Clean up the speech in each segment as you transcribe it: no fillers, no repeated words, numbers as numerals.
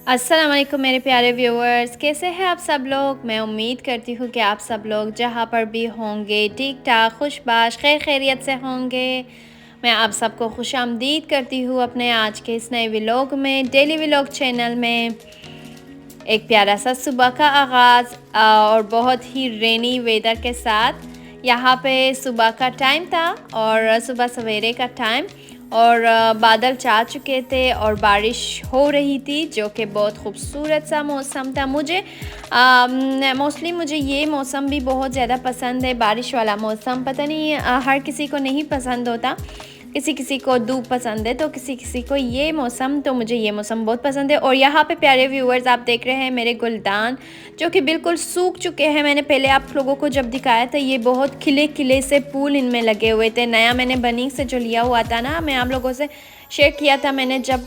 अस्सलाम वालेकुम मेरे प्यारे व्यूअर्स, कैसे हैं आप सब लोग। मैं उम्मीद करती हूँ कि आप सब लोग जहाँ पर भी होंगे ठीक ठाक खुशबाश खैर खैरियत से होंगे। मैं आप सबको खुशामदीद करती हूँ अपने आज के इस नए व्लॉग में, डेली व्लॉग चैनल में। एक प्यारा सा सुबह का आगाज़ और बहुत ही रेनी वेदर के साथ यहाँ पे सुबह का टाइम था और सुबह सवेरे का टाइम और बादल छा चुके थे और बारिश हो रही थी, जो कि बहुत खूबसूरत सा मौसम था। मुझे मोस्टली मुझे ये मौसम भी बहुत ज़्यादा पसंद है, बारिश वाला मौसम। पता नहीं हर किसी को नहीं पसंद होता, किसी किसी को धूप पसंद है तो किसी किसी को ये मौसम, तो मुझे ये मौसम बहुत पसंद है। और यहाँ पे प्यारे व्यूअर्स आप देख रहे हैं मेरे गुलदान जो कि बिल्कुल सूख चुके हैं। मैंने पहले आप लोगों को जब दिखाया था, ये बहुत खिले खिले से फूल इनमें लगे हुए थे। नया मैंने बनी से जो लिया हुआ था ना, मैं आप लोगों से शेयर किया था। मैंने जब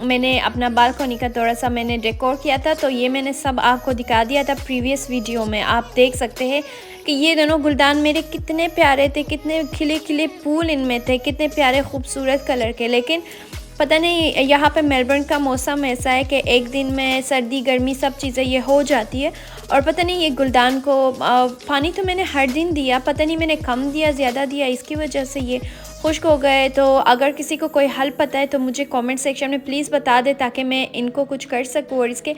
मैंने अपना बालकनी का थोड़ा सा मैंने डेकोर किया था, तो ये मैंने सब आपको दिखा दिया था प्रीवियस वीडियो में। आप देख सकते हैं कि ये दोनों गुलदान मेरे कितने प्यारे थे, कितने खिले खिले फूल इनमें थे, कितने प्यारे खूबसूरत कलर के। लेकिन पता नहीं यहाँ पे मेलबर्न का मौसम ऐसा है कि एक दिन में सर्दी गर्मी सब चीज़ें ये हो जाती है। और पता नहीं ये गुलदान को पानी तो मैंने हर दिन दिया, पता नहीं मैंने कम दिया ज़्यादा दिया, इसकी वजह से ये खुश्क हो गए। तो अगर किसी को कोई हल पता है तो मुझे कमेंट सेक्शन में प्लीज़ बता दे, ताकि मैं इनको कुछ कर सकूँ और इसके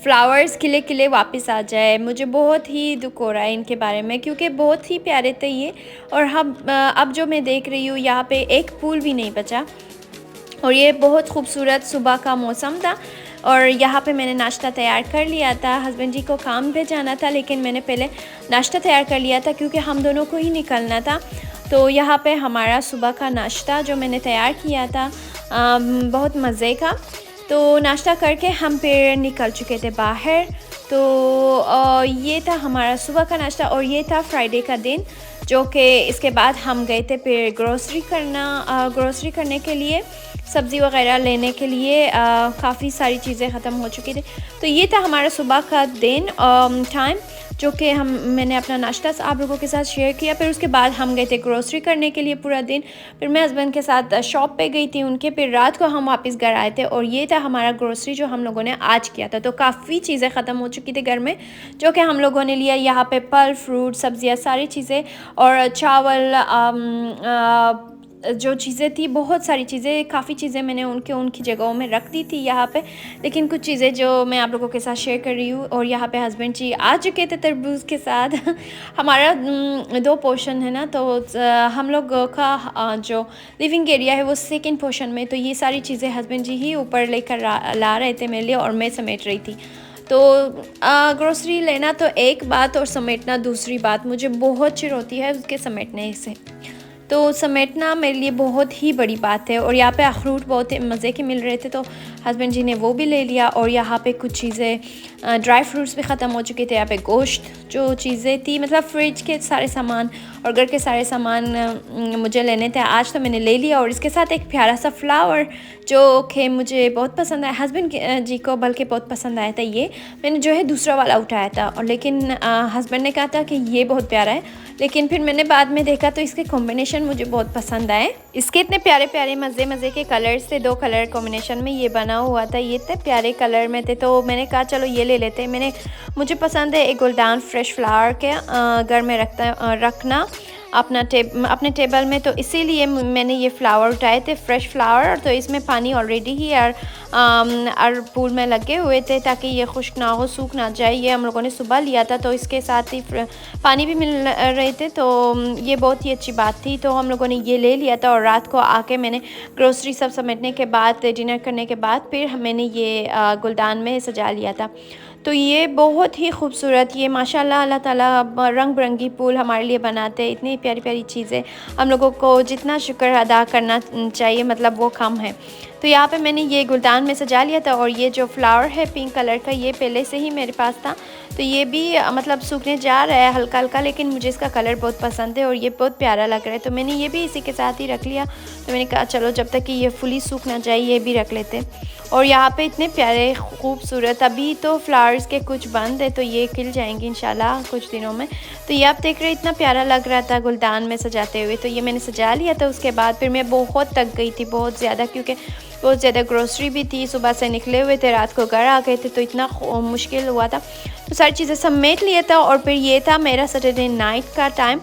फ्लावर्स खिले खिले वापस आ जाए। मुझे बहुत ही दुख हो रहा है इनके बारे में, क्योंकि बहुत ही प्यारे थे ये। और हम अब जो मैं देख रही हूँ यहाँ पे एक फूल भी नहीं बचा। और ये बहुत खूबसूरत सुबह का मौसम था और यहाँ पे मैंने नाश्ता तैयार कर लिया था। हस्बैंड जी को काम पे जाना था, लेकिन मैंने पहले नाश्ता तैयार कर लिया था क्योंकि हम दोनों को ही निकलना था। तो यहाँ पे हमारा सुबह का नाश्ता जो मैंने तैयार किया था बहुत मज़े का। तो नाश्ता करके हम फिर निकल चुके थे बाहर। तो ये था हमारा सुबह का नाश्ता और ये था फ्राइडे का दिन, जो कि इसके बाद हम गए थे फिर ग्रोसरी करने के लिए, सब्ज़ी वगैरह लेने के लिए। काफ़ी सारी चीज़ें ख़त्म हो चुकी थी। तो ये था हमारा सुबह का दिन टाइम, जो कि मैंने अपना नाश्ता आप लोगों के साथ शेयर किया। फिर उसके बाद हम गए थे ग्रोसरी करने के लिए पूरा दिन। फिर मैं हस्बैंड के साथ शॉप पे गई थी उनके, फिर रात को हम वापस घर आए थे। और ये था हमारा ग्रोसरी जो हम लोगों ने आज किया था। तो काफ़ी चीज़ें ख़त्म हो चुकी थी घर में, जो कि हम लोगों ने लिया। यहाँ पे फल फ्रूट सब्ज़ियाँ सारी चीज़ें और चावल जो चीज़ें थी, बहुत सारी चीज़ें, काफ़ी चीज़ें मैंने उनकी जगहों में रख दी थी यहाँ पे। लेकिन कुछ चीज़ें जो मैं आप लोगों के साथ शेयर कर रही हूँ। और यहाँ पे हस्बैंड जी आ चुके थे तरबूज के साथ हमारा 2 पोर्शन है ना, तो हम लोग का जो लिविंग एरिया है वो सेकंड पोर्शन में। तो ये सारी चीज़ें हस्बैंड जी ही ऊपर लेकर ला रहे थे मेरे लिए और मैं समेट रही थी। तो ग्रोसरी लेना तो एक बात और समेटना दूसरी बात। मुझे बहुत चिढ़ होती है उसके समेटने से, तो समेटना मेरे लिए बहुत ही बड़ी बात है। और यहाँ पे अखरूट बहुत मज़े के मिल रहे थे, तो हस्बैंड जी ने वो भी ले लिया। और यहाँ पे कुछ चीज़ें ड्राई फ्रूट्स भी ख़त्म हो चुके थे। यहाँ पे गोश्त जो चीज़ें थी, मतलब फ्रिज के सारे सामान और घर के सारे सामान मुझे लेने थे, आज तो मैंने ले लिया। और इसके साथ एक प्यारा सा फ्लावर जो कि मुझे बहुत पसंद आया, हस्बैंड जी को बल्कि बहुत पसंद आया था। ये मैंने जो है दूसरा वाला उठाया था, और लेकिन हस्बैंड ने कहा था कि ये बहुत प्यारा है। लेकिन फिर मैंने बाद में देखा तो इसके कॉम्बिनेशन मुझे बहुत पसंद आए। इसके इतने प्यारे प्यारे मज़े मज़े के कलर्स थे, 2 कलर कॉम्बिनेशन में ये बना हुआ था। ये इतने प्यारे कलर में थे, तो मैंने कहा चलो ये ले लेते हैं। मुझे पसंद है एक गुलदान फ्रेश फ्लावर के घर में रखना अपने टेबल में, तो इसीलिए मैंने ये फ्लावर उठाए थे, फ्रेश फ्लावर। तो इसमें पानी ऑलरेडी ही और फूल में लगे हुए थे, ताकि ये खुश्क ना हो, सूख ना जाए। ये हम लोगों ने सुबह लिया था, तो इसके साथ ही पानी भी मिल रहे थे, तो ये बहुत ही अच्छी बात थी। तो हम लोगों ने ये ले लिया था। और रात को आके मैंने ग्रोसरी सब समेटने के बाद, डिनर करने के बाद, फिर मैंने ये गुलदान में सजा लिया था। तो ये बहुत ही खूबसूरत, ये माशाल्लाह अल्लाह ताला रंग बिरंगी फूल हमारे लिए बनाते हैं। इतनी प्यारी प्यारी चीज़ें, हम लोगों को जितना शुक्र अदा करना चाहिए, मतलब वो कम है। तो यहाँ पे मैंने ये गुलदान में सजा लिया था। और ये जो फ्लावर है पिंक कलर का, ये पहले से ही मेरे पास था, तो ये भी मतलब सूखने जा रहा है हल्का हल्का, लेकिन मुझे इसका कलर बहुत पसंद है और ये बहुत प्यारा लग रहा है। तो मैंने ये भी इसी के साथ ही रख लिया। तो मैंने कहा चलो जब तक कि ये फुली सूख ना जाए ये भी रख लेते। और यहाँ पे इतने प्यारे खूबसूरत, अभी तो फ्लावर्स के कुछ बंद है तो ये खिल जाएंगे इंशाल्लाह कुछ दिनों में। तो ये आप देख रहे इतना प्यारा लग रहा था गुलदान में सजाते हुए, तो ये मैंने सजा लिया था। उसके बाद फिर मैं बहुत थक गई थी बहुत ज़्यादा, क्योंकि बहुत ज़्यादा ग्रोसरी भी थी, सुबह से निकले हुए थे, रात को घर आ गए थे, तो इतना मुश्किल हुआ था। तो सारी चीज़ें समेट लिया था। और फिर ये था मेरा सैटरडे नाइट का टाइम,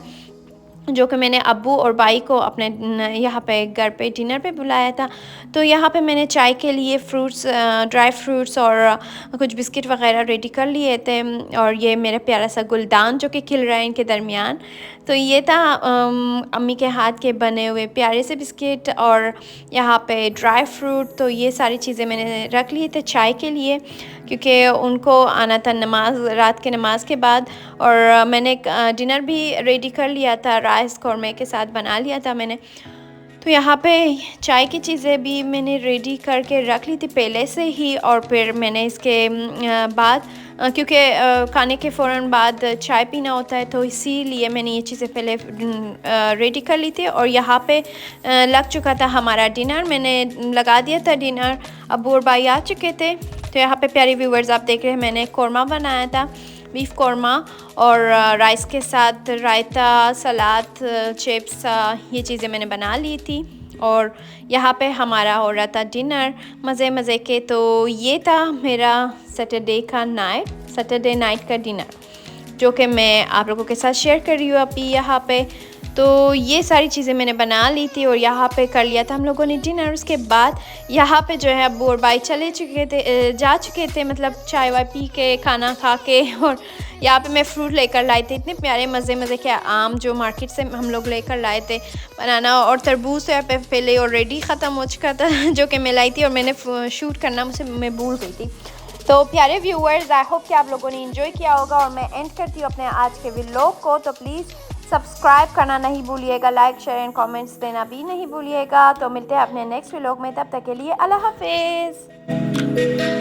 जो कि मैंने अब्बू और भाई को अपने यहाँ पे घर पे डिनर पे बुलाया था। तो यहाँ पे मैंने चाय के लिए फ्रूट्स, ड्राई फ्रूट्स और कुछ बिस्किट वगैरह रेडी कर लिए थे। और ये मेरा प्यारा सा गुलदान जो कि खिल रहा है इनके दरमियान। तो ये था अम्मी के हाथ के बने हुए प्यारे से बिस्किट और यहाँ पे ड्राई फ्रूट। तो ये सारी चीज़ें मैंने रख लिए थे चाय के लिए, क्योंकि उनको आना था नमाज, रात के नमाज के बाद। और मैंने डिनर भी रेडी कर लिया था, राइस कौरमे के साथ बना लिया था मैंने। तो यहाँ पे चाय की चीज़ें भी मैंने रेडी करके रख ली थी पहले से ही। और फिर मैंने इसके बाद क्योंकि खाने के फ़ौरन बाद चाय पीना होता है, तो इसीलिए मैंने ये चीज़ें पहले रेडी कर ली थी। और यहाँ पे लग चुका था हमारा डिनर, मैंने लगा दिया था डिनर, अब्बू और भाई आ चुके थे। तो यहाँ पे प्यारे व्यूवर्स आप देख रहे हैं मैंने कौरमा बनाया था, बीफ कौरमा, और राइस के साथ रायता, सलाद, चिप्स, ये चीज़ें मैंने बना ली थी। और यहाँ पे हमारा हो रहा था डिनर मज़े मज़े के। तो ये था मेरा सैटरडे नाइट का डिनर, जो कि मैं आप लोगों के साथ शेयर कर रही हूँ अभी यहाँ पे। तो ये सारी चीज़ें मैंने बना ली थी और यहाँ पे कर लिया था हम लोगों ने डिनर। उसके बाद यहाँ पे जो है अब्बू और भाई जा चुके थे, मतलब चाय वाय पी के, खाना खा के। और यहाँ पे मैं फ्रूट लेकर लाई थी, इतने प्यारे मज़े के आम जो मार्केट से हम लोग लेकर लाए थे, बनाना और तरबूज तो यहाँ पे पहले ऑलरेडी ख़त्म हो चुका था जो कि मैं लाई थी, और मैंने शूट करना मैं भूल गई थी। तो प्यारे व्यूअर्स, आई होप कि आप लोगों ने एंजॉय किया होगा। और मैं एंड करती हूँ अपने आज के व्लॉग को। तो प्लीज़ सब्सक्राइब करना नहीं भूलिएगा, लाइक शेयर एंड कमेंट्स देना भी नहीं भूलिएगा। तो मिलते हैं अपने नेक्स्ट व्लॉग में, तब तक के लिए अल्लाह हाफिज़।